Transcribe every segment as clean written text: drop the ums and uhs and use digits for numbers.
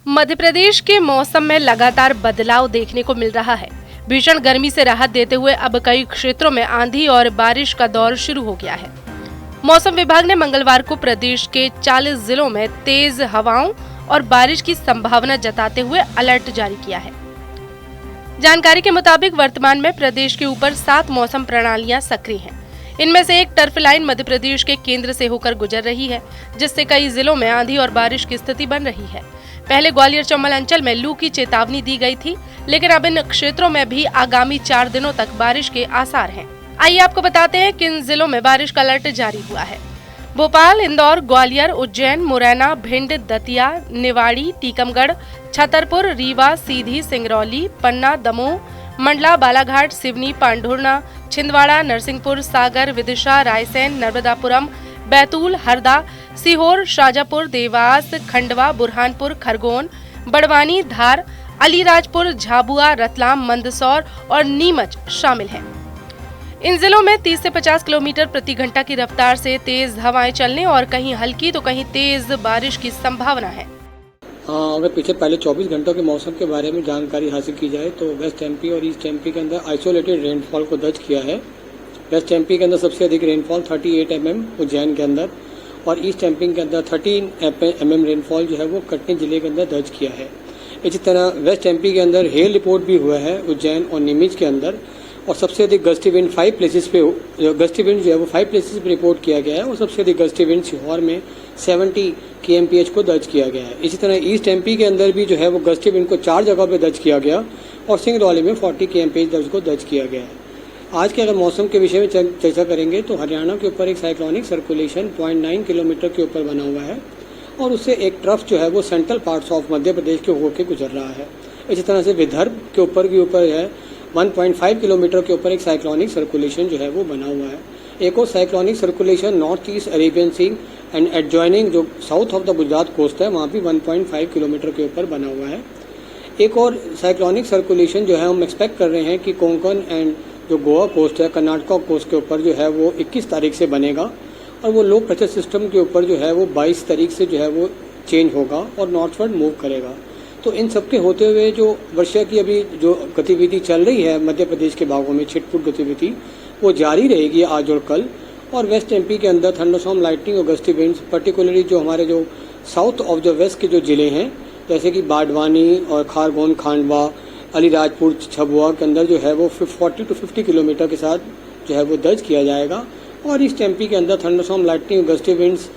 मध्य प्रदेश के मौसम में लगातार बदलाव देखने को मिल रहा है। भीषण गर्मी से राहत देते हुए अब कई क्षेत्रों में आंधी और बारिश का दौर शुरू हो गया है। मौसम विभाग ने मंगलवार को प्रदेश के 40 जिलों में तेज हवाओं और बारिश की संभावना जताते हुए अलर्ट जारी किया है। जानकारी के मुताबिक वर्तमान में प्रदेश के ऊपर 7 मौसम प्रणालियां सक्रिय हैं। इनमें से एक टर्फ लाइन मध्य प्रदेश के केंद्र से होकर गुजर रही है, जिससे कई जिलों में आंधी और बारिश की स्थिति बन रही है। पहले ग्वालियर चंबल अंचल में लू की चेतावनी दी गई थी, लेकिन अब इन क्षेत्रों में भी आगामी 4 दिनों तक बारिश के आसार हैं। आइए आपको बताते हैं किन जिलों में बारिश का अलर्ट जारी हुआ है। भोपाल, इंदौर, ग्वालियर, उज्जैन, मुरैना, भिंड, दतिया, निवाड़ी, टीकमगढ़, छतरपुर, रीवा, सीधी, सिंगरौली, पन्ना, दमोह, मंडला, बालाघाट, सिवनी, पांढुर्णा, छिंदवाड़ा, नरसिंहपुर, सागर, विदिशा, रायसेन, नर्मदापुरम, बैतूल, हरदा, सीहोर, शाजापुर, देवास, खंडवा, बुरहानपुर, खरगोन, बड़वानी, धार, अलीराजपुर, झाबुआ, रतलाम, मंदसौर और नीमच शामिल हैं। इन जिलों में 30 से 50 किलोमीटर प्रति घंटा की रफ्तार से तेज हवाएं चलने और कहीं हल्की तो कहीं तेज बारिश की संभावना है। अगर पहले 24 घंटों के मौसम के बारे में जानकारी हासिल की जाए तो वेस्ट एमपी और ईस्ट एमपी के अंदर आइसोलेटेड रेनफॉल को दर्ज किया है। वेस्ट एमपी के अंदर सबसे अधिक रेनफॉल 38 mm उज्जैन के अंदर और ईस्ट एमपी के अंदर 13 mm रेनफॉल जो है वो कटनी जिले के अंदर दर्ज किया है। इसी तरह वेस्ट एमपी के अंदर हेल रिपोर्ट भी हुआ है उज्जैन और नीमच के अंदर, और सबसे अधिक गस्टी विंड 5 प्लेसेस पे गस्टी विंड जो है वो 5 प्लेसेस पे रिपोर्ट किया गया है और सबसे अधिक गस्टी विंड सीहोर में 70 kmph को दर्ज किया गया है। इसी तरह ईस्ट एमपी के अंदर भी जो है वो गस्टी विंड को 4 जगह पे दर्ज किया गया और सिंगरौली में 40 kmph को दर्ज किया गया है। आज के अगर मौसम के विषय में चर्चा करेंगे तो हरियाणा के ऊपर एक साइक्लोनिक सर्कुलेशन 0.9 किलोमीटर के ऊपर बना हुआ है और उससे एक ट्रफ जो है वो central parts of Madhya Pradesh के होकर गुजर रहा है। इसी तरह से विदर्भ के ऊपर है 1.5 किलोमीटर के ऊपर एक साइक्लोनिक सर्कुलेशन जो है वो बना हुआ है। एक और cyclonic circulation north east Arabian sea and adjoining जो south of the Gujarat coast है वहाँ भी 1.5 किलोमीटर के ऊपर बना हुआ है। एक और साइक्लोनिक सर्कुलेशन जो है हम एक्सपेक्ट कर रहे हैं कि कोंकण एंड जो गोवा कोस्ट है, कर्नाटका कोस्ट के ऊपर जो है वो 21 तारीख से बनेगा और वो लो प्रेशर सिस्टम के ऊपर जो है वो 22 तारीख से जो है वो चेंज होगा और नॉर्थवर्ड मूव करेगा। तो इन सब के होते हुए जो वर्षा की अभी जो गतिविधि चल रही है मध्य प्रदेश के भागों में छिटपुट गतिविधि वो जारी रहेगी आज और कल। और वेस्ट एमपी के अंदर थंडरस्टॉर्म, लाइटनिंग और गस्टी विंड्स पर्टिकुलरली जो हमारे जो साउथ ऑफ द वेस्ट के जो जिले हैं जैसे कि बाडवानी और खारगोन, खांडवा, अलीराजपुर, झाबुआ के अंदर जो है वो 40 to 50 किलोमीटर के साथ जो है वो दर्ज किया जाएगा और ईस्ट एमपी के अंदर थंडरस्टॉर्म, लाइटनिंग और गस्टी विंड्स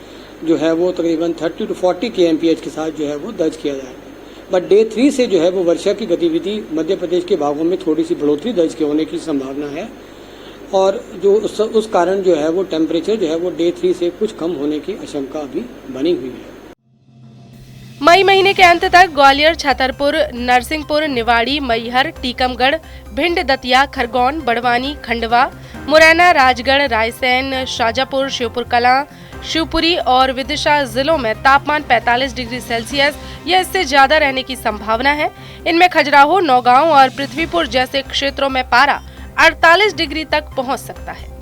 जो है वो तकरीबन 30 to 40 kmph के साथ जो है वो दर्ज किया जाएगा। बट डे 3 से जो है वो वर्षा की गतिविधि मध्य प्रदेश के भागों में थोड़ी सी बढ़ोतरी दर्ज होने की संभावना है और जो उस कारण जो है वो टेम्परेचर जो है वो डे 3 से कुछ कम होने की आशंका अभी बनी हुई है। मई महीने के अंत तक ग्वालियर, छतरपुर, नरसिंहपुर, निवाड़ी, मैहर, टीकमगढ़, भिंड, दतिया, खरगोन, बड़वानी, खंडवा, मुरैना, राजगढ़, रायसेन, शाजापुर, शिवपुर कलां, शिवपुरी और विदिशा जिलों में तापमान 45 डिग्री सेल्सियस या इससे ज्यादा रहने की संभावना है। इनमें खजुराहो, नौगांव और पृथ्वीपुर जैसे क्षेत्रों में पारा 48 डिग्री तक पहुंच सकता है।